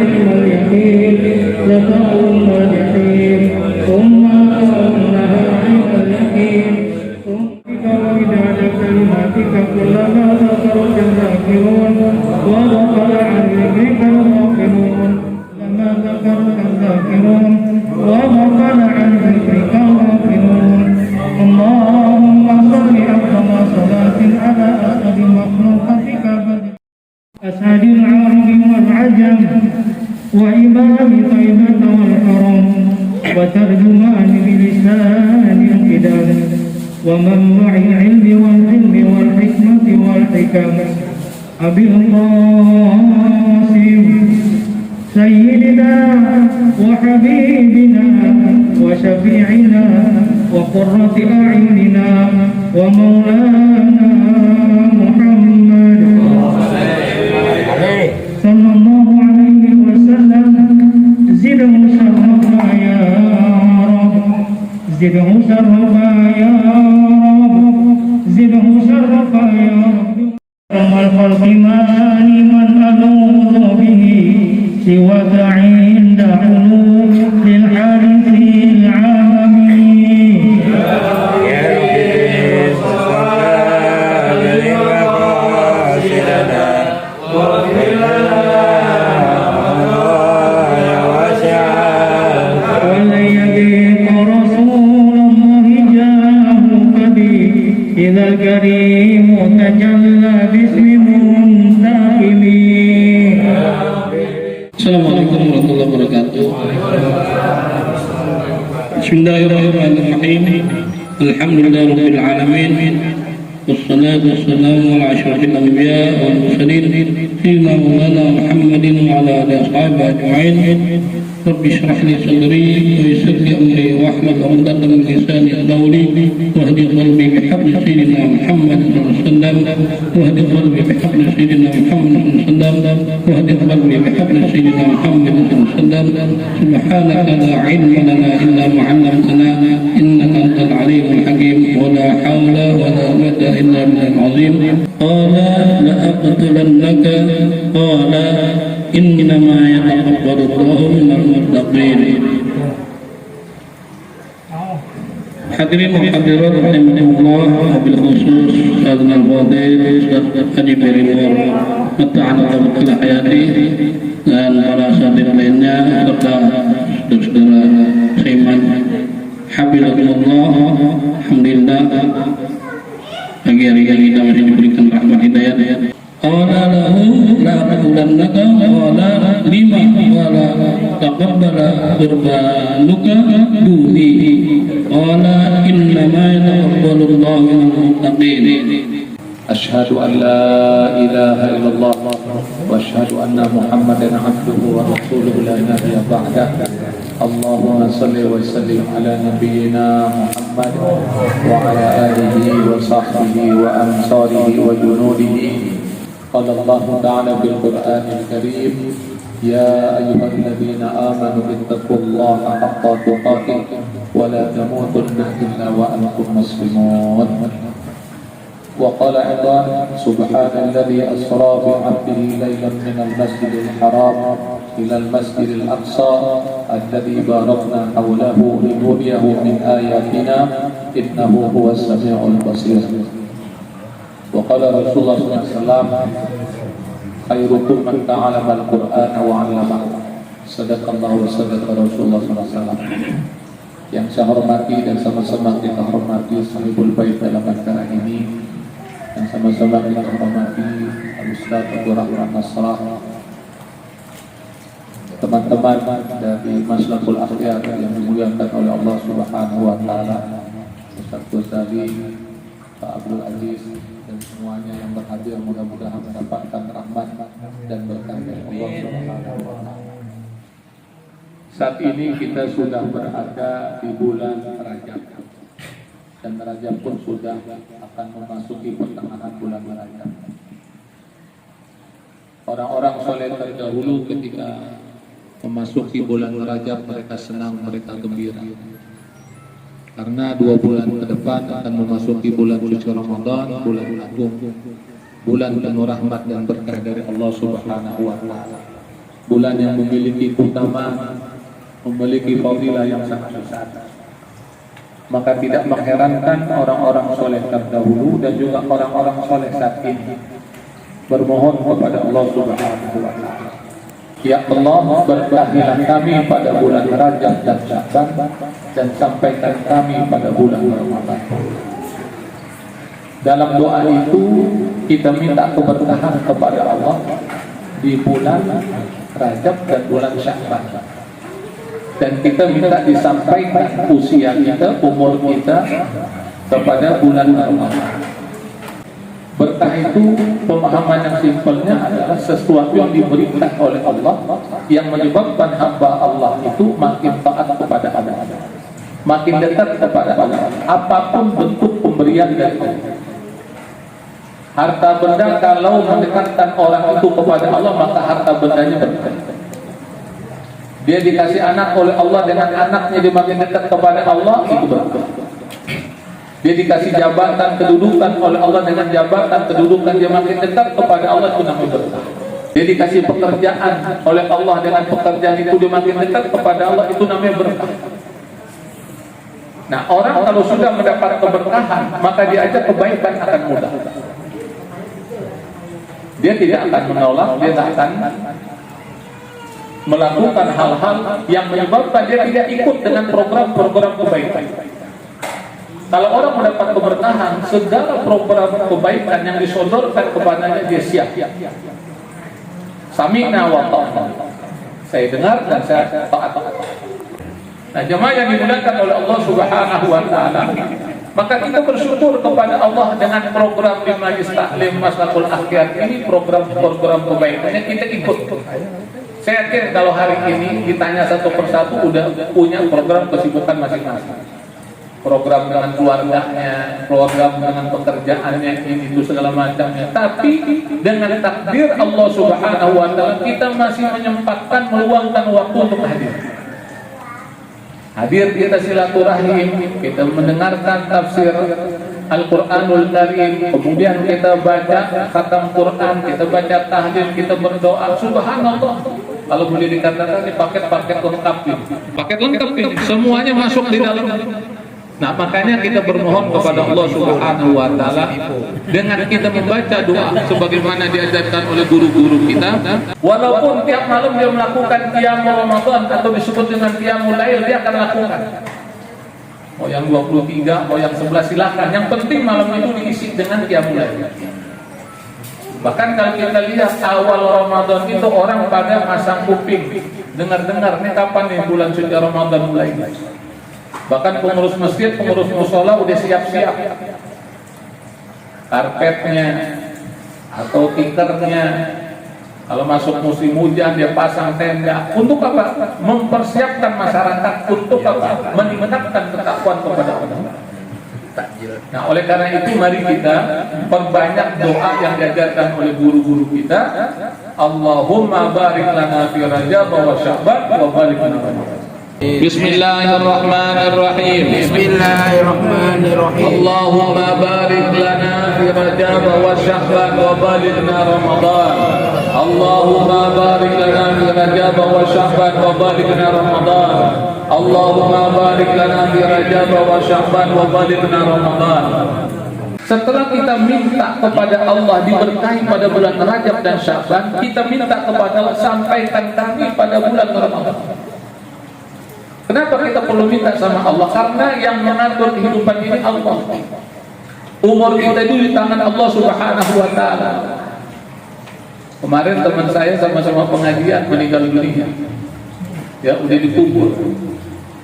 علم اليقين لترون الجحيم ثم ترونها عين اليقين ثم وإذا كلماتك كلما ذكرك الذاكرون وغفل عن ذكرك الغافلون لما ذكرك الذاكرون وغفل عن ذكرك الغافلون اللهم صل أفضل صلاة على أسعد مخلوقاتك أسعد العرب والعجم وإمام طيبة والحرم وترجمان بلسان الكتاب ومنبع العلم والعلم والحكمة والحكم أبي القاسم سيدنا وحبيبنا وشفيعنا وقرة أعيننا ومولانا محمد صلى الله عليه وسلم زده شرفا يا رب زده شرفا يا رب زده شرفا يا رب الخلق ما لمن ألوذ به سواك عند علوم للحارث العالمين يا رب صل لنا واغفر لنا يا واسع ولن يبيك رسول الله جاءك به إذا الكريم تجلى باسم منتقم. Assalamualaikum warahmatullahi wabarakatuh. Bismillahirrahmanirrahim. Alhamdulillahirabbil alamin. Wassalatu wassalamu ala asyrafil anbiya wal mursalin sayyidina Maulana Muhammadin wa ala alihi washabihi ajma'in. Rabbi shrah li sadri wa yassir li amri wahlul 'uqdatam min lisani yafqahu qawli wahdi qalbi bihabli sayyidina Muhammad sallallahu alaihi wasallam wahdi qalbi bihabli sayyidina Muhammad sallallahu alaihi wasallam wahdi qalbi bihabli sayyidina Muhammad sallallahu alaihi wasallam subhanaka la 'ilma lana illa ma 'allamtana innaka antal 'alimul hakim wa la hawla wa la quwwata illa billahil 'azim qala la aqtulannaka qala innama yataqabbalu Allahu minal muttaqin. Hadirin wa hadirat rahimakumullah, wabil khusus Ustadzna al-Fadil Ustadz Haji Berinwar mata'ala wa hayati dan para sahabat lainnya serta saudara seiman habibakumullah. Alhamdulillah pagi hari ini kita masih diberikan rahmat hidayah. Qala lahu la aqulannaka qala lima qala taqabbala qurbanuka duni qala innama yataqabbalu Allahu minal muttaqin. Asyhadu an la ilaha illallah wa asyhadu anna Muhammadan abduhu wa rasuluhu la nabiyya ba'dah. Allahumma salli wa sallim ala nabiyyina Muhammad wa ala alihi wa sahbihi wa ansarihi wa junudihi. قال الله تعالى في القرآن الكريم يا أيها الذين آمنوا اتقوا الله حق تقاته ولا تموتن إلا وأنتم مسلمون. وقال أيضا سبحان الذي أسرى بعبده ليلا من المسجد الحرام إلى المسجد الأقصى الذي باركنا حوله لنريه من آياتنا إنه هو السميع البصير. وقال رسول الله صلى الله عليه وسلم خيركم من تعلم القرآن وعلمه. Sadaqallahu wa sadaqa Rasulullah sallallahu alaihi wasallam. Yang saya hormati dan sama-sama kita hormati Sahibul Bait dalam acara ini, dan sama-sama kita hormati Al-Ustaz Abdul Rahman Nasrah, teman-teman dari Maslahul Akhyar yang dimuliakan oleh Allah Subhanahu wa taala, Ustaz Ghazali, Pak Abdul Aziz, dan semuanya yang berhadir, mudah-mudahan mendapatkan rahmat dan berkah dari Allah Subhanahu wa taala. Saat ini kita sudah berada di bulan Rajab, dan Rajab pun sudah akan memasuki pertengahan bulan Rajab. Orang-orang soleh terdahulu ketika memasuki bulan Rajab mereka senang, mereka gembira, karena 2 bulan ke depan akan memasuki bulan suci Ramadan, bulan agung, bulan penuh rahmat dan berkah dari Allah Subhanahu wa taala. bulan yang memiliki keutamaan, memiliki fadilah yang sangat besar. Maka tidak mengherankan orang-orang soleh terdahulu dan juga orang-orang soleh saat ini bermohon kepada Allah Subhanahu wa Ta'ala, ya Allah, berkahilah kami pada bulan Rajab dan Sya'ban, dan sampaikan kami pada bulan Ramadan. Dalam doa itu kita minta keberkahan kepada Allah di bulan Rajab dan bulan Sya'ban, dan kita minta disampaikan usia kita, umur kita kepada bulan Ramadan. Berkah itu pemahaman yang simpelnya adalah sesuatu yang diberikan oleh Allah yang menyebabkan hamba Allah itu makin taat kepada Allah, makin dekat kepada Allah, apapun bentuk pemberian dari Allah. Harta benda kalau mendekatkan orang itu kepada Allah, maka harta bendanya berkah. Dia dikasih anak oleh Allah, dengan anaknya dia makin dekat kepada Allah, itu berkah. Dia dikasih jabatan kedudukan oleh Allah, dengan jabatan kedudukan dia makin dekat kepada Allah, itu namanya berkah. Dia dikasih pekerjaan oleh Allah, dengan pekerjaan itu dia makin dekat kepada Allah, itu namanya berkah. Nah, orang kalau sudah mendapat keberkahan, maka diajak kebaikan akan mudah. Dia tidak akan menolak, dia tidak akan melakukan hal-hal yang menyebabkan dia tidak ikut dengan program-program kebaikan. Kalau orang mendapat keberkahan, segala program kebaikan yang disodorkan kepadanya dia siap. Sami'na wa ta'na. Saya dengar dan saya taat. Nah, jemaah yang dimuliakan oleh Allah Subhanahu wa Ta'ala, maka kita bersyukur kepada Allah dengan program di Majlis Taklim Maslahul Akhyar ini, program-program kebaikannya kita ikut. Saya yakin kalau hari ini ditanya satu persatu udah punya program kesibukan masing-masing. Program dengan keluarganya, program dengan pekerjaannya, ini itu segala macamnya. Tapi dengan takdir Allah Subhanahu wa Ta'ala, kita masih menyempatkan meluangkan waktu untuk hadir. Hadir kita silaturahim, kita mendengarkan tafsir Al-Quranul Karim, kemudian kita baca khatam Quran, kita baca tahlil, kita berdoa. Subhanallah, kalau boleh dikatakan ini paket-paket lengkap ini. Paket lengkap ini, semuanya masuk di dalam. Nah, makanya kita bermohon kepada Allah Subhanahu wa Ta'ala dengan kita membaca doa sebagaimana diajarkan oleh guru-guru kita. Walaupun tiap malam dia melakukan qiyamul Ramadan atau disebut dengan qiyamul lail, dia akan lakukan. Mau yang 23, mau yang 11 silakan. Yang penting malam itu diisi dengan qiyamul lail. Bahkan kalau kita lihat awal Ramadan itu orang pada masang kuping, dengar-dengar nih kapan nih bulan suci Ramadan mulai. Bahkan pengurus masjid, pengurus musola udah siap-siap karpetnya atau tikernya. Kalau masuk musim hujan dia pasang tenda. Untuk apa? Mempersiapkan masyarakat untuk apa? Meningkatkan ketakwaan kepada Allah. Nah, oleh karena itu mari kita perbanyak doa yang diajarkan oleh guru-guru kita. Allahumma barik lana fi Rajab wa Sya'ban wa barik lana fi Ramadan. Bismillahirrahmanirrahim. Bismillahirrahmanirrahim. Allahumma barik lana fi Rajab wa Sya'ban wa balighna Ramadan. Allahumma barik lana fi Rajab wa Sya'ban wa balighna Ramadan. Allahumma barik lana fi Rajab wa Sya'ban wa balighna Ramadan. Setelah kita minta kepada Allah diberkahi pada bulan Rajab dan Sya'ban, kita minta kepada Allah sampaikan kami pada bulan Ramadan. Kenapa kita perlu minta sama Allah? Karena yang mengatur kehidupan ini Allah. Umur kita itu di tangan Allah Subhanahu wa Ta'ala. Kemarin teman saya sama-sama pengajian meninggal dunia. Ya, udah dikubur.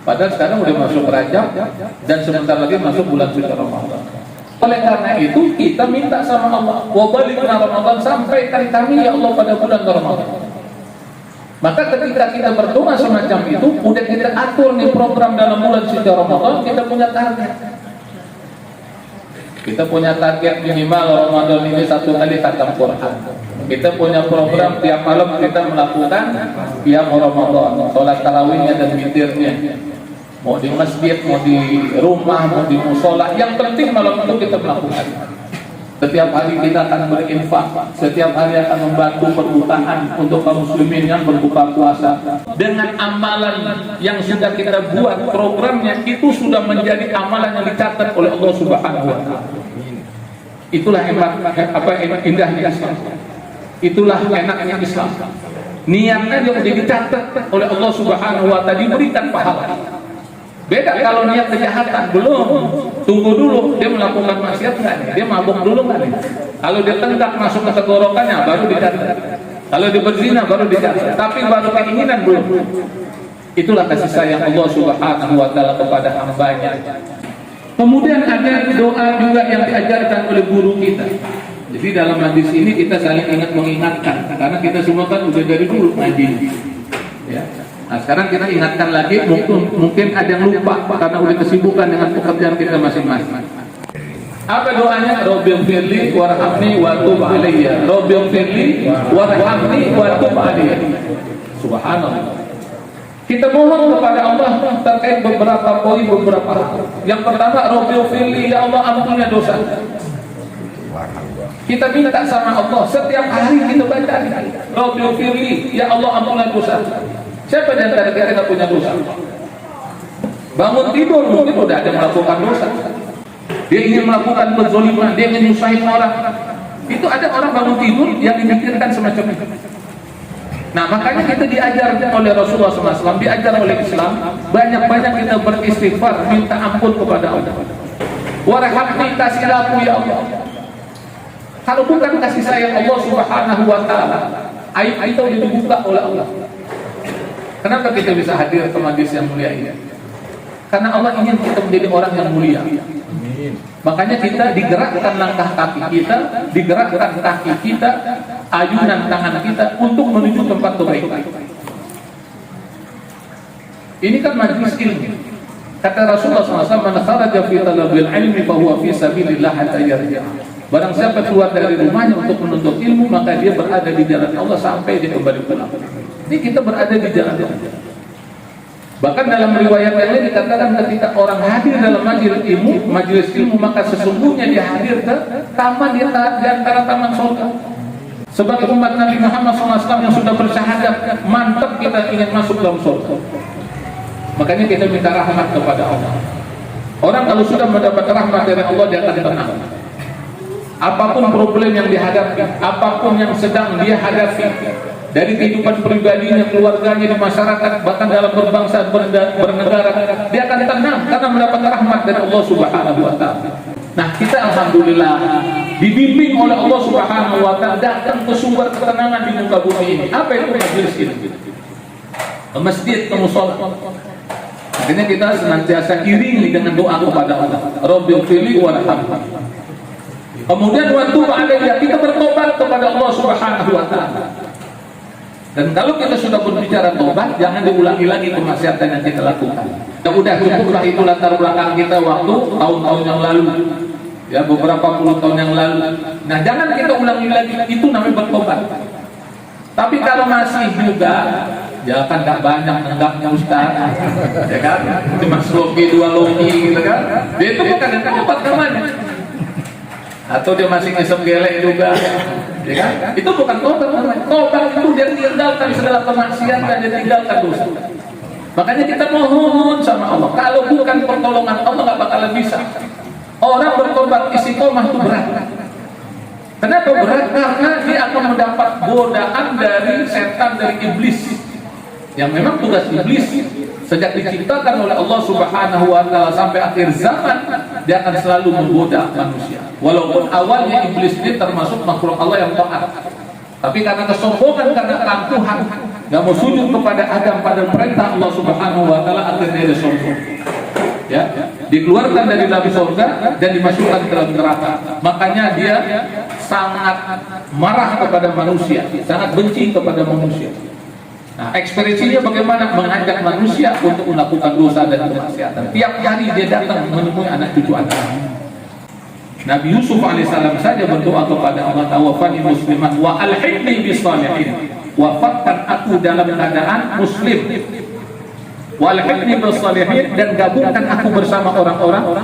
Padahal sekarang udah masuk Rajab dan sebentar lagi masuk bulan suci Ramadan. Oleh karena itu kita minta sama Allah, wa balighna Ramadan, sampaikan kami ya Allah pada bulan Ramadan. Maka ketika kita berdoa semacam itu, udah kita atur nih program dalam bulan suci Ramadan, kita punya target. Kita punya target minimal Ramadan ini 1 kali khatam Quran. Kita punya program tiap malam kita melakukan qiyam Ramadan, sholat tarawihnya dan witirnya. Mau di masjid, mau di rumah, mau di musola, yang penting malam itu kita melakukan. Setiap hari kita akan berinfak, setiap hari akan membantu perbukaan untuk kaum muslimin yang berbuka puasa. Dengan amalan yang sudah kita buat, programnya itu sudah menjadi amalan yang dicatat oleh Allah Subhanahu wa taala. Itulah indahnya Islam. Itulah enaknya Islam. Niatnya yang sudah dicatat oleh Allah Subhanahu wa taala, diberikan pahala. Beda kalau niat kejahatan, belum. Tunggu dulu, dia melakukan maksiat nggak? Dia mabuk dulu nggak? Kalau dia tendang masuk ke tenggorokannya, baru dicatat. Kalau dia berzina, baru dicatat. Tapi baru keinginan belum. Itulah kasih sayang Allah Subhanahu wa taala kepada hambanya. Kemudian ada doa juga yang diajarkan oleh guru kita. Jadi dalam hadis ini kita saling ingat mengingatkan, karena kita semua kan udah dari dulu ngaji. Ya. Nah, sekarang kita ingatkan lagi, mungkin ada yang lupa karena udah kesibukan dengan pekerjaan kita masing-masing. Apa doanya? Rabbil firli warhamni wa tub alayya. Rabbil firli warhamni wa tub alayya. Subhanallah. Kita mohon kepada Allah terkait beberapa poin, beberapa hal. Yang pertama, Rabbil firli, ya Allah ampunilah dosa. Kita minta sama Allah setiap hari kita baca, Rabbil firli, ya Allah ampunilah dosa. Siapa di antara kita yang punya dosa? Bangun tidur mungkin udah ada melakukan dosa. Dia ingin melakukan kezaliman, dia ingin nyusahin orang. Itu ada orang bangun tidur yang dimikirkan semacam itu. Nah, makanya kita diajar oleh Rasulullah SAW, diajar oleh Islam, banyak-banyak kita beristighfar, minta ampun kepada Allah. Warahmati, kasih aku ya Allah. Kalau bukan kasih sayang Allah Subhanahu wa taala, aib kita sudah dibuka oleh Allah. Kenapa kita bisa hadir ke majlis yang mulia ini? Karena Allah ingin kita menjadi orang yang mulia. Makanya kita digerakkan langkah kaki kita, digerakkan kaki kita, ayunan tangan kita untuk menuju tempat kebaikan. Ini kan majlis ilmu. Kata Rasulullah SAW, "Man kharaja fi talabil ilmi fa huwa fi sabilillah hatta yarji'a." Barang siapa keluar dari rumahnya untuk menuntut ilmu, maka dia berada di jalan Allah sampai dia kembali pulang. Ini kita berada di jalan Allah. Bahkan dalam riwayat yang lain dikatakan ketika orang hadir dalam majelis ilmu, maka sesungguhnya dia hadir ke taman di antara taman surga. Sebagai umat Nabi Muhammad SAW yang sudah bersyahadat, mantap kita ingin masuk dalam surga. Makanya kita minta rahmat kepada Allah. Orang kalau sudah mendapat rahmat dari Allah, dia akan tenang. Apapun problem yang dihadapi, apapun yang sedang dia hadapi, dari kehidupan pribadinya, keluarganya, di masyarakat, bahkan dalam berbangsa, bernegara, dia akan tenang karena mendapat rahmat dari Allah Subhanahu wa taala. Nah, kita alhamdulillah dibimbing oleh Allah Subhanahu wa taala datang ke sumber ketenangan di muka bumi ini. Apa itu majelis ini? Ke masjid, ke mushola. Akhirnya kita senantiasa iringi dengan doa kepada Allah. Rabbil firli warhamni. Kemudian waktu ada kita bertobat kepada Allah Subhanahu wa taala. Dan kalau kita sudah berbicara tobat, jangan diulangi lagi kemaksiatan yang kita lakukan. Ya udah, cukuplah itu latar belakang kita waktu tahun-tahun yang lalu. Ya, beberapa puluh tahun yang lalu. Nah, jangan kita ulangi lagi, itu namanya bertobat. Tapi kalau masih juga, ya kan gak banyak nenggaknya Ustaz, ya kan? Cuma slogi, dua logi gitu kan. Dia itu bukan yang tobat namanya. Atau dia masih ngisep gelek juga, ya kan? Itu bukan tobat namanya. Tobat itu dia tinggalkan segala kemaksiatan, dia tinggalkan dosa. Makanya kita mohon sama Allah. Kalau bukan pertolongan Allah, nggak bakalan bisa. Orang bertobat istiqomah itu berat. Kenapa berat? Karena dia akan mendapat godaan dari setan, dari iblis. Yang memang tugas iblis sejak diciptakan oleh Allah Subhanahu wa taala sampai akhir zaman, dia akan selalu menggoda manusia. Walaupun awalnya iblis ini termasuk makhluk Allah yang taat, tapi karena kesombongan, karena keangkuhan, nggak mau sujud kepada Adam pada perintah Allah Subhanahu wa taala, akhirnya dia sombong. Ya, dikeluarkan dari dalam surga dan dimasukkan ke dalam neraka. Makanya dia sangat marah kepada manusia, sangat benci kepada manusia. Nah, ekspresinya bagaimana? Mengajak manusia untuk melakukan dosa dan kemaksiatan. Tiap hari dia datang menemui anak cucu anak. Nabi Yusuf alaihissalam saja berdoa kepada Allah, tawaffani musliman wa alhiqni bis shalihin. Wafatkan aku dalam keadaan muslim. Wa alhiqni bis shalihin, dan gabungkan aku bersama orang-orang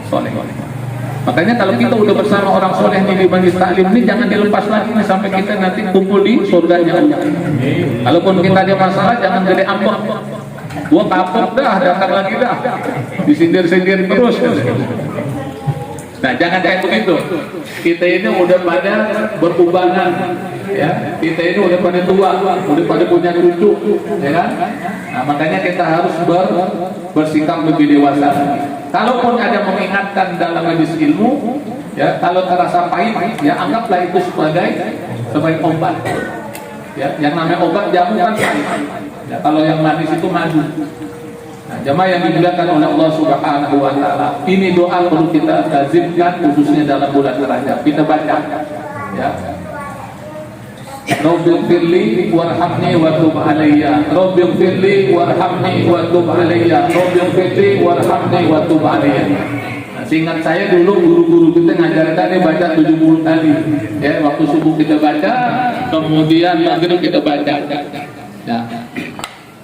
saleh. Makanya kalau kita udah bersama orang soleh di majlis taklim ini jangan dilepas lagi nih, sampai kita nanti kumpul di surganya Allah. Kalaupun kita ada masalah jangan gede ambek. Gua kapok dah, datang lagi dah. Disindir-sindir terus. Nah, jangan kayak begitu. Kita ini udah pada berubahan, ya. Kita ini udah pada tua, udah pada punya cucu, ya kan? Nah, makanya kita harus bersikap lebih dewasa. Kalaupun ada mengingatkan dalam majlis ilmu, ya, kalau terasa pahit, ya anggaplah itu sebagai obat. Ya, yang namanya obat jamu kan pahit. Ya, kalau yang manis itu madu. Nah, jemaah yang dimuliakan oleh Allah Subhanahu wa taala, ini doa perlu kita lazimkan khususnya dalam bulan Rajab. Kita baca, ya. Rabbighfirli warhamni wa tub alayya. Rabbighfirli warhamni wa tub alayya. Rabbighfirli warhamni wa tub alayya. Nah, seingat saya dulu guru-guru kita ngajarkan baca 70 kali. Ya, waktu subuh kita baca, kemudian maghrib kita baca. Ya.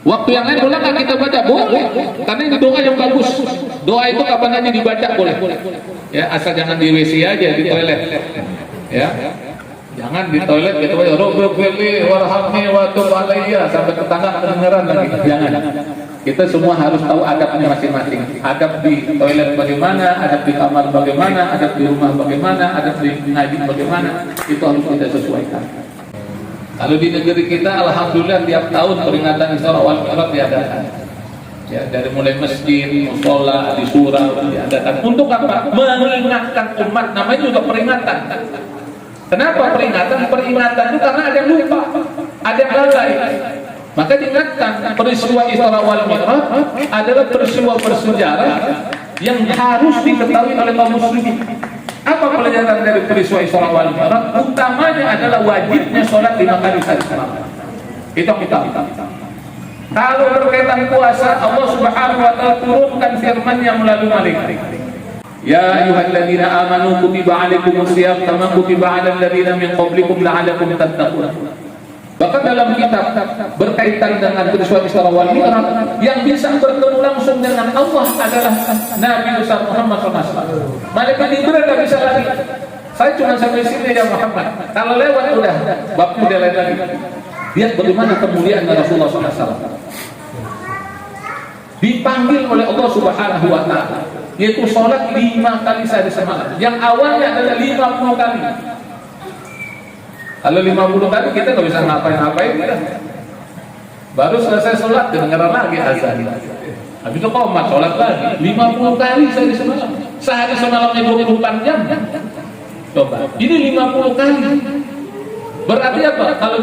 Waktu yang lain boleh nggak kita baca? Boleh, karena ini doa yang bagus. Doa itu kapan aja dibaca boleh. Ya, asal jangan di WC aja, di toilet. Ya, jangan di toilet gitu aja. Rabbighfirli warhamni wa tub alayya sampai tetangga kedengeran lagi. Jangan. Kita semua harus tahu adabnya masing-masing. Adab di toilet bagaimana, adab di kamar bagaimana, adab di rumah bagaimana, adab di ngaji bagaimana. Itu harus kita sesuaikan. Kalau di negeri kita, alhamdulillah tiap tahun peringatan Isra wal Mi'raj diadakan. Ya, dari mulai masjid, musola, di surau diadakan. Untuk apa? Mengingatkan umat. Namanya juga peringatan. Kenapa peringatan? Peringatan itu karena ada yang lupa, ada yang lalai. Maka diingatkan peristiwa Isra wal Mi'raj adalah peristiwa bersejarah yang harus diketahui oleh kaum muslimin. Apa pelajaran dari peristiwa Isra wal Mi'raj? Utamanya adalah wajibnya sholat 5 kali sehari semalam. Itu kita. Kalau berkaitan puasa, Allah Subhanahu wa taala turunkan firman-Nya melalui malaikat. Ya ayyuhalladzina amanu kutiba 'alaikumusiyam kama kutiba 'alal ladzina min qablikum la'allakum tattaqun. Bahkan dalam kitab berkaitan dengan peristiwa Isra wal Mi'raj, yang bisa bertemu langsung dengan Allah adalah Nabi besar Muhammad SAW. Malaikat Jibril tidak bisa lagi. Saya cuma sampai sini ya Muhammad. Kalau lewat udah, babnya udah lain lagi. Lihat bagaimana kemuliaan Rasulullah SAW. Dipanggil oleh Allah Subhanahu wa taala, yaitu sholat 5 kali sehari semalam. Yang awalnya adalah 50 kali. Kalau 50 kali kita nggak bisa ngapain-ngapain ya. Baru selesai sholat kedengaran lagi azan. Habis itu qomat sholat lagi 50 kali sehari semalam. Sehari semalamnya 24 jam. Coba, ini 50 kali. Berarti apa? Kalau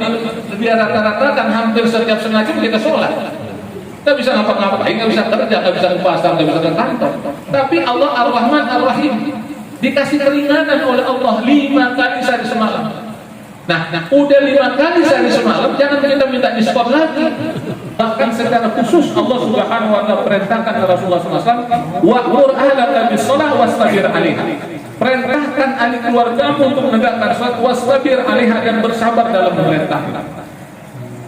dia rata-rata kan hampir setiap setengah jam kita sholat. Kita bisa ngapa-ngapain, nggak bisa kerja, nggak bisa ke pasar, nggak bisa ke kantor. Tapi Allah Ar-Rahman Ar-Rahim dikasih keringanan oleh Allah 5 kali sehari semalam. Nah, udah 5 kali sehari semalam, jangan kita minta diskon lagi. Bahkan secara khusus Allah Subhanahu wa taala perintahkan kepada Rasulullah SAW, wa'mur ahlaka bis-shalah wastabir 'alaiha. Perintahkan ahli keluargamu untuk menegakkan salat wastabir 'alaiha, dan bersabar dalam memerintah.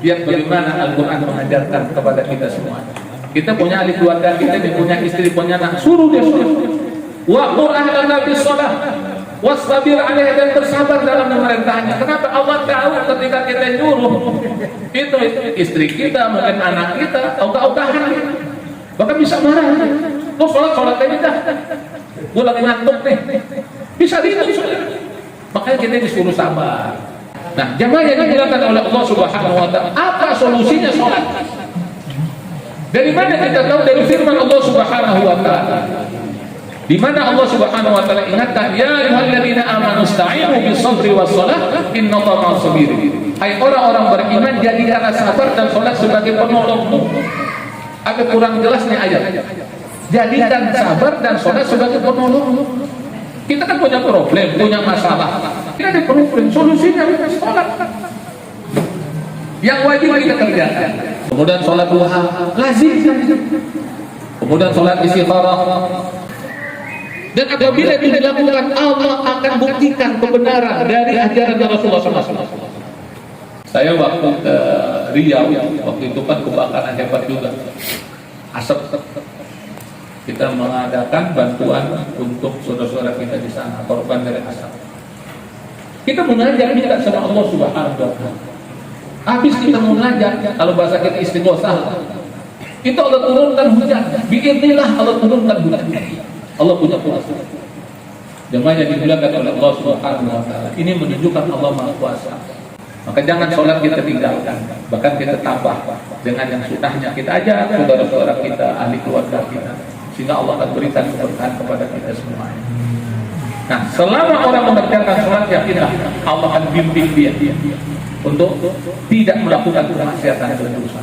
Lihat bagaimana Al-Qur'an mengajarkan kepada kita semua. Kita punya ahli keluarga, kita punya istri, punya anak, suruh dia sholat. Wa'mur ahlaka bis-shalah wastabir 'alaiha, dan bersabar dalam memerintahnya. Kenapa? Allah tahu ketika kita nyuruh itu istri kita, mungkin anak kita, ogah-ogahan, bahkan bisa marah. Lo sholat aja dah, gue lagi ngantuk nih, bisa gitu. Makanya kita disuruh sabar. Nah, jamaah yang dimuliakan oleh Allah Subhanahu wa taala, apa solusinya sholat? Dari mana kita tahu? Dari firman Allah Subhanahu wa taala, di mana Allah Subhanahu wa taala ingatkan, ya ayyuhalladzina amanu ista'inu bis-sabri was-shalah innallaha ma'as-sabirin. Hai orang-orang beriman, jadikanlah sabar dan salat sebagai penolongmu. Agak kurang jelas nih ayat. Jadikan sabar dan salat sebagai penolongmu. Kita kan punya problem, punya masalah. Kita ada problem, solusinya salat. Yang wajib kita kerjakan. Kemudian salat duha, lazim. Kemudian salat istikharah. Dan apabila itu dilakukan, Allah akan buktikan kebenaran dari ajaran Rasulullah SAW. Saya waktu ke Riau, waktu itu kan kebakaran hebat juga, asap. kita mengadakan bantuan untuk saudara-saudara kita di sana, korban dari asap. Kita mengajar minta sama Allah Subhanahu wa Ta'ala. Habis kita mengajar, kalau bahasa kita istighosah, itu Allah turunkan hujan. Biidznillah Allah turunkan hujan. Allah punya kuasa. Jemaah yang dimuliakan oleh Allah Subhanahu wa Ta'ala. Ini menunjukkan Allah Maha Kuasa. Maka jangan sholat kita tinggalkan, bahkan kita tambah dengan yang sunnahnya. Kita ajak saudara-saudara kita, ahli keluarga kita, sehingga Allah akan berikan keberkahan kepada kita semuanya. Nah, selama orang mengerjakan sholat, yakinlah Allah akan bimbing dia untuk tidak melakukan kemaksiatan dan dosa.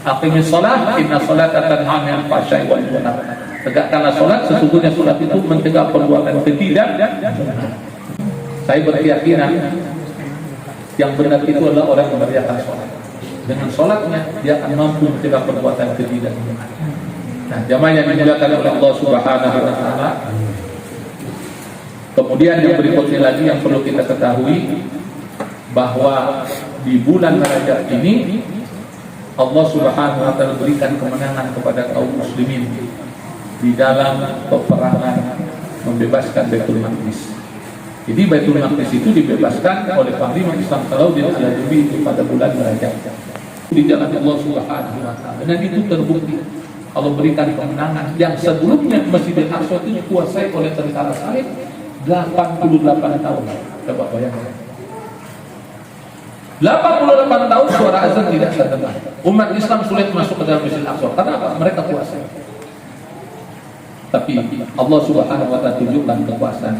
Aqimis shalah, inna sholata tanha 'anil fahsya'i wal munkar. Tegakkanlah sholat, sesungguhnya sholat itu mencegah perbuatan keji dan saya berkeyakinan yang benar itu adalah orang yang mengerjakan sholat. Dengan sholatnya dia akan mampu mencegah perbuatan keji dan munkar. Nah, jamaah yang dimuliakan oleh Allah Subhanahu wa Ta'ala. Kemudian yang berikutnya lagi yang perlu kita ketahui, bahwa di bulan Rajab ini Allah Subhanahu wa Ta'ala berikan kemenangan kepada kaum muslimin di dalam peperangan membebaskan Baitul Maqdis. Jadi Baitul Maqdis itu dibebaskan oleh Panglima Islam Salahuddin Al-Ayyubi itu pada bulan Rajab di jalan Allah Subhanahu wa Ta'ala. Dan itu terbukti Allah berikan kemenangan yang sebelumnya Masjidil Aqsa itu dikuasai oleh tentara salib 88 tahun. Coba bayangkan. 88 tahun suara azan tidak terdengar. Umat Islam sulit masuk ke dalam Masjidil Aqsa. Karena apa? Mereka kuasai. Tapi Allah Subhanahu wa Ta'ala tunjukkan kekuasaan.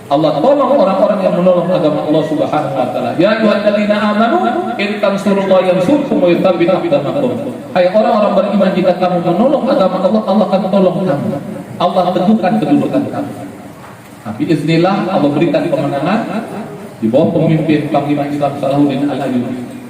Allah tolong orang-orang yang menolong agama Allah Subhanahu wa Ta'ala. Ya ayyuhalladzina amanu in tansurullaha yansurkum wa yuthabbit aqdamakum. Hai orang-orang beriman, jika kamu menolong agama Allah, Allah akan tolong kamu. Allah teguhkan kedudukan kamu. Nah, biiznillah Allah berikan kemenangan di bawah pemimpin Panglima Islam Salahuddin Al-Ayyubi.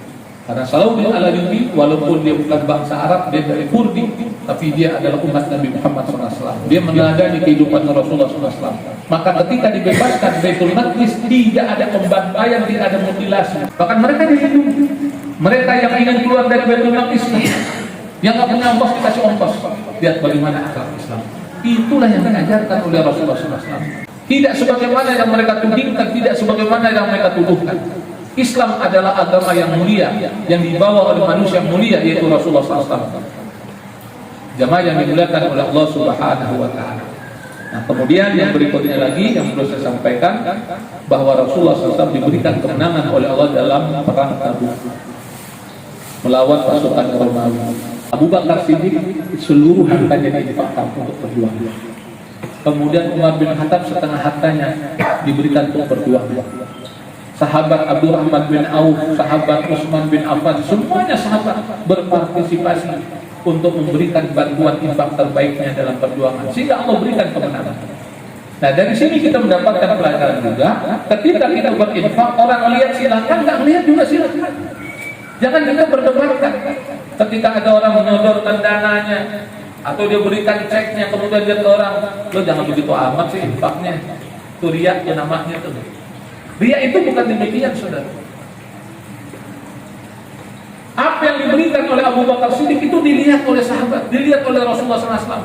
Karena Salahuddin Al-Ayyubi walaupun dia bukan bangsa Arab, dia dari Kurdi, tapi dia adalah umat Nabi Muhammad SAW. Dia meneladani kehidupan Rasulullah SAW. Maka ketika dibebaskan Baitul Maqdis, tidak ada pembantaian, tidak ada mutilasi. Bahkan mereka dilindungi. Mereka yang ingin keluar dari Baitul Maqdis, yang nggak punya ongkos dikasih ongkos. Lihat bagaimana akhlak Islam. Itulah yang diajarkan oleh Rasulullah SAW. Tidak sebagaimana yang mereka tudingkan, tidak sebagaimana yang mereka tuduhkan. Islam adalah agama yang mulia, yang dibawa oleh manusia yang mulia, yaitu Rasulullah SAW. Jamaah yang dimuliakan oleh Allah Subhanahu wa Ta'ala. Nah, kemudian yang berikutnya lagi yang perlu saya sampaikan, bahwa Rasulullah SAW diberikan kemenangan oleh Allah dalam perang Tabuk melawan pasukan Romawi. Abu Bakar Siddiq seluruh hartanya diinfakkan untuk perjuangan. Kemudian Umar bin Khattab setengah hartanya diberikan untuk perjuangan. Sahabat Abdurrahman bin Auf, sahabat Utsman bin Affan, semuanya sahabat berpartisipasi untuk memberikan bantuan infak terbaiknya dalam perjuangan, sehingga Allah berikan kemenangan. Nah, dari sini kita mendapatkan pelajaran juga, ketika kita berinfak, orang lihat silakan, nggak lihat juga silakan. Jangan kita berdebatkan. Ketika ada orang menyodorkan dananya atau dia berikan ceknya, kemudian dia ke orang, lo jangan begitu amat sih infaknya, itu riya ya namanya tuh. Riya itu bukan demikian, saudara. Apa yang diberikan oleh Abu Bakar Siddiq itu dilihat oleh sahabat, dilihat oleh Rasulullah SAW.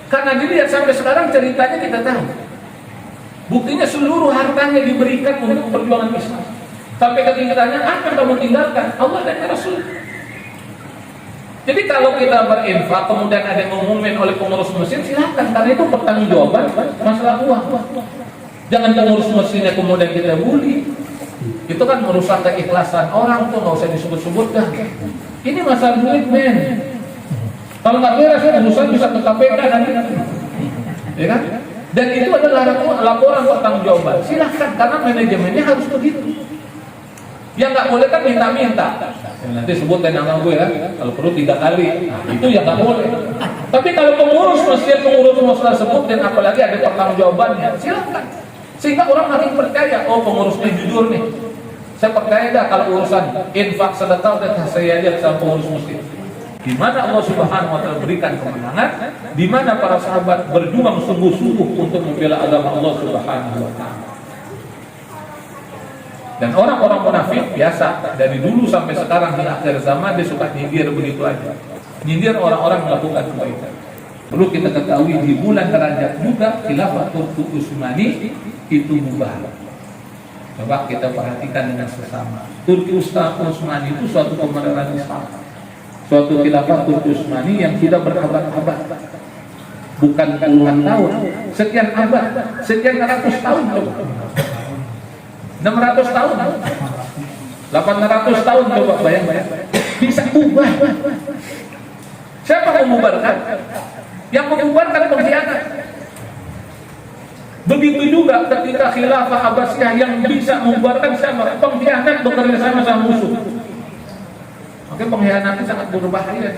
Karena dilihat sampai sekarang ceritanya kita tahu. Buktinya seluruh hartanya diberikan untuk perjuangan Islam. Sampai ketinggalannya, apa yang kamu tinggalkan? Allah dan Rasul. Jadi kalau kita berinfak, kemudian ada yang ngumumin oleh pengurus mesin, silakan, karena itu pertanggungjawaban masalah uang. Jangan pengurus mesinnya kemudian kita bully. Itu kan merusak keikhlasan orang tuh, nggak usah disebut-sebutkan. Ini masalah duit, men. Kalau nggak beres, urusan bisa ke KPK nanti, ya kan? Dan itu adalah laporan pertanggungjawaban. Silahkan, karena manajemennya harus begitu. Yang nggak boleh kan minta-minta. Nanti sebutin nama gue ya, kalau perlu 3 kali. Nah, itu yang nggak boleh. Tapi kalau pengurus mesin, pengurus masalah sebut dan apalagi ada pertanggungjawabannya, silahkan. Sehingga orang makin percaya, oh pengurusnya jujur nih. Saya percaya dah kalau urusan infak sedekah dan saya lihat sama pengurus muslim. Di mana Allah Subhanahu wa Ta'ala berikan kemenangan, di mana para sahabat berjuang sungguh-sungguh untuk membela agama Allah Subhanahu wa Ta'ala. Dan orang-orang munafik biasa dari dulu sampai sekarang di akhir zaman dia suka nyindir begitu aja. Nyindir orang-orang melakukan kebaikan. Perlu kita ketahui di bulan Rajab juga khilafah Turki Utsmani itu mubarak. Coba kita perhatikan dengan sesama. Turki Utsmani itu suatu kebenaran Islam, suatu khilafah Turki Utsmani yang sudah berabad-abad, bukan puluhan tahun, sekian abad, sekian ratus tahun, 600 tahun, 800 tahun, coba bayangkan, bisa ubah. Siapa yang membubarkan? Yang membubarkan pengkhianat. Begitu juga ketika khilafah Abbasiyah yang bisa membubarkan siapa? Pengkhianat bekerja sama musuh. Maka pengkhianat sangat berbahaya.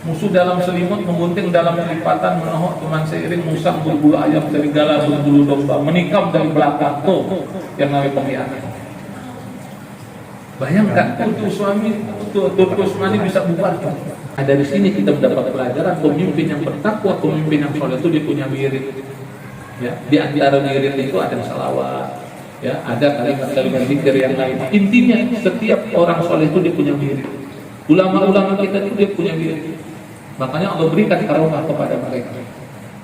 Musuh dalam selimut, menggunting dalam lipatan, menohok teman seiring, musang berbulu ayam, serigala berbulu domba, menikam dari belakang. Tuh yang namanya pengkhianat. Bayangkan Turki Utsmani bisa bubar. Nah, dari sini kita mendapat pelajaran pemimpin yang bertakwa, pemimpin yang soleh itu dia punya wirid. Ya, di antara wirid itu ada salawat, ya, ada kalimat-kalimat zikir yang lain. Intinya setiap orang soleh itu dia punya wirid. Ulama-ulama kita itu dia punya wirid. Makanya Allah berikan karomah kepada mereka.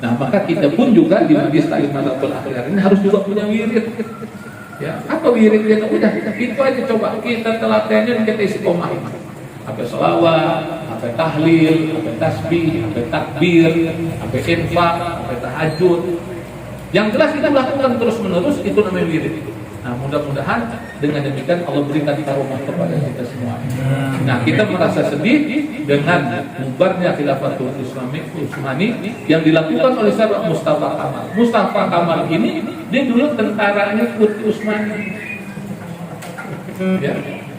Nah, maka kita pun juga di Majlis Ta'lim Mazatul Akhyar ini harus juga punya wirid. Ya, apa wiridnya? Udah, itu aja coba kita telatennya, kita istiqomah. Apa selawat, apa tahlil, apa tasbih, apa takbir, apa infak, apa tahajud. Yang jelas kita lakukan terus-menerus, itu namanya wirid. Nah, mudah-mudahan dengan demikian Allah berikan karomah kepada kita semua. Nah, kita merasa sedih dengan bubarnya khilafah Turki Utsmani yang dilakukan oleh sahabat Mustafa Kamal. Mustafa Kamal ini dia dulu tentaranya Turki Utsmani. Ya.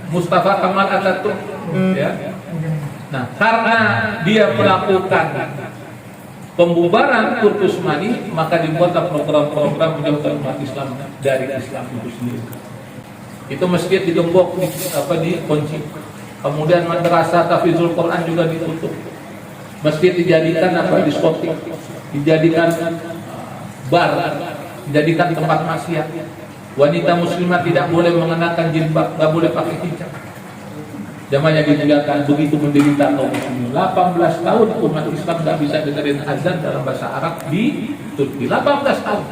Mustafa Kamal Atatürk, ya. Nah, karena dia melakukan pembubaran Turki Utsmani, maka dibuatlah program-program menjauhkan umat Islam dari Islam itu sendiri. Itu masjid digembok, dikunci. Kemudian madrasah tahfizul Quran juga ditutup. Masjid dijadikan diskotik, dijadikan bar, dijadikan tempat maksiat. Wanita muslimah tidak boleh mengenakan jilbab, nggak boleh pakai hijab. Jamaah yang dimuliakan, begitu menderita kaum muslimin. 18 tahun umat Islam nggak bisa dengerin azan dalam bahasa Arab di Turki. 18 tahun.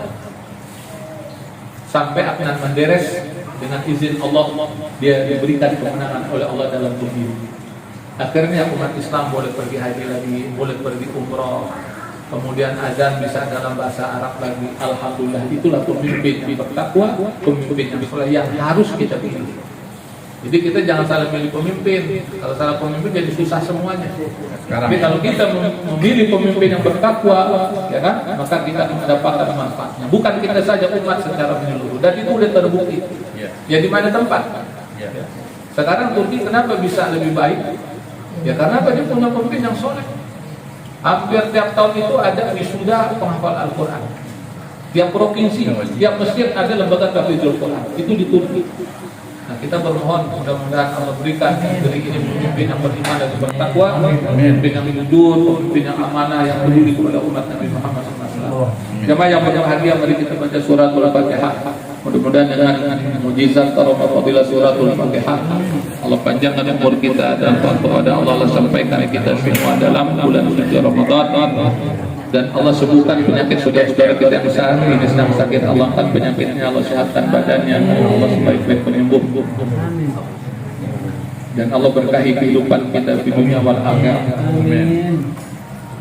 Sampai Adnan Menderes dengan izin Allah dia diberikan kemenangan oleh Allah dalam pemilu. Akhirnya umat Islam boleh pergi haji lagi, boleh pergi umroh. Kemudian azan bisa dalam bahasa Arab lagi. Alhamdulillah, itulah pemimpin yang bertakwa, pemimpin yang soleh yang harus kita pilih. Jadi kita jangan salah pilih pemimpin. Kalau salah pemimpin jadi susah semuanya. Tapi kalau kita memilih pemimpin yang bertakwa, ya kan, maka kita mendapatkan manfaatnya. Bukan kita saja umat secara menyeluruh. Dan itu sudah terbukti. Ya di mana tempat? Sekarang Turki kenapa bisa lebih baik? Ya karena dia punya pemimpin yang soleh. Hampir tiap tahun itu ada wisuda penghafal Al-Quran. Tiap provinsi, tiap masjid ada lembaga tahfizul Quran. Itu di Turki. Nah, kita bermohon mudah-mudahan Allah berikan negeri ini pemimpin yang beriman dan bertakwa, pemimpin yang jujur, pemimpin yang amanah, yang peduli kepada umat Nabi Muhammad SAW. Jemaah yang berbahagia, mari kita baca suratul Fatihah. Mudah-mudahan dengan mujizat karomah fadilah suratul Fatihah, Allah panjangkan umur kita dan kepada Allah sampaikan kita semua dalam bulan suci Ramadan. Dan Allah sembuhkan penyakit saudara-saudara kita yang saat ini sedang sakit. Allah angkat penyakitnya, Allah sehatkan badannya, Allah sebaik-baik penyembuh. Dan Allah berkahi kehidupan kita di dunia wal akhirah. Amin.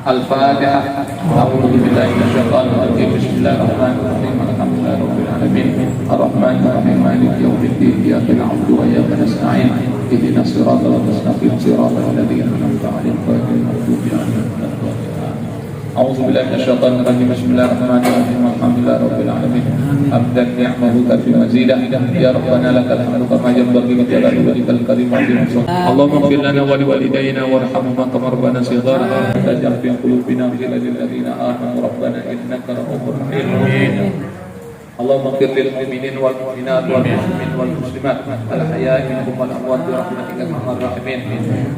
Al-Fatihah. A'udzu billahi minasyaitonir rajim. Bismillahirrahmanirrahim. Alhamdulillahirabbil alamin. Arrahmanir rahim. Maliki yaumiddin. Iyyaka na'budu wa iyyaka nasta'in. Ihdinas siratal mustaqim. Siratal ladzina an'amta 'alaihim ghairil maghdubi 'alaihim waladdallin. A'udzu billahi minasyaitonir rajim. Bismillahirrahmanirrahim. Alhamdulillahirabbil alamin. Hamdan ni'mahu fi mazidah. Ya Rabbana lakal hamdu kama yanbaghi li jalali wajhikal karim wa azim. Allahumma ighfir lana wa liwalidayna warhamhuma kama rabbana shighara. Taj'al fi qulubina ghillan lil ladzina amanu rabbana innaka ra'ufur rahim. اللهم اغفر للمؤمنين والمؤمنات والمسلمين والمسلمات الأحياء منهم والأموات برحمتك يا أرحم الراحمين.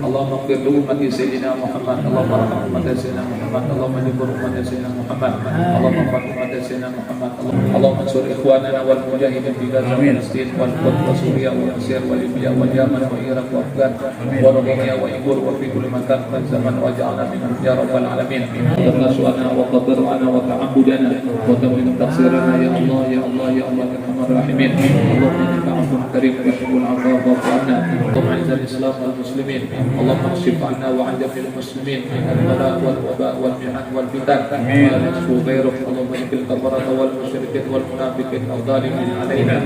اللهم اغفر لأمة سيدنا محمد، اللهم ارحم أمة سيدنا محمد، اللهم اجبر أمة سيدنا محمد، اللهم ارحم أمة سيدنا محمد، اللهم انصر إخواننا والمجاهدين في غزة وفلسطين والقدس وسوريا ومصر وليبيا واليمن وإيراق وأفغان وروهينيا وإيغور وفي كل مكان في الزمن واجعلنا منهم يا رب العالمين. اغفر سؤالنا وقدر عنا وتعبدنا وتمم تقصيرنا يا الله يا الله يا الله يا ارحم الراحمين. اللهم انك عفو كريم تحب العفو فاعف عنا. اللهم اعز الاسلام والمسلمين، اللهم اكشف عنا وعن جميع المسلمين من البلاء والوباء والمحن والفتن ما نشكو غيرك. اللهم اهد الكفرة والمشركين والمنافقين والظالمين علينا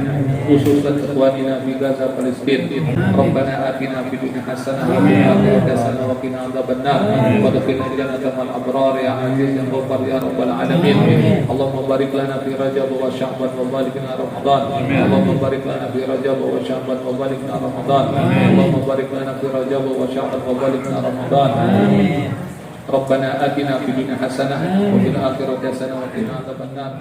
خصوصا اخواننا في غزة فلسطين. ربنا آتنا في الدنيا حسنة وفي الآخرة حسنة وقنا عذاب النار وادخلنا الجنة مع الأبرار يا عزيز يا غفار يا رب العالمين. اللهم بارك لنا في رجب وشعبان وباركنا رمضان. اللهم بارك لنا في رجب وشعبان وباركنا رمضان. اللهم بارك لنا في رجب وشعبان وباركنا رمضان. ربنا آتنا في الدنيا حسنة وفي الآخرة حسنة وقنا عذاب النار.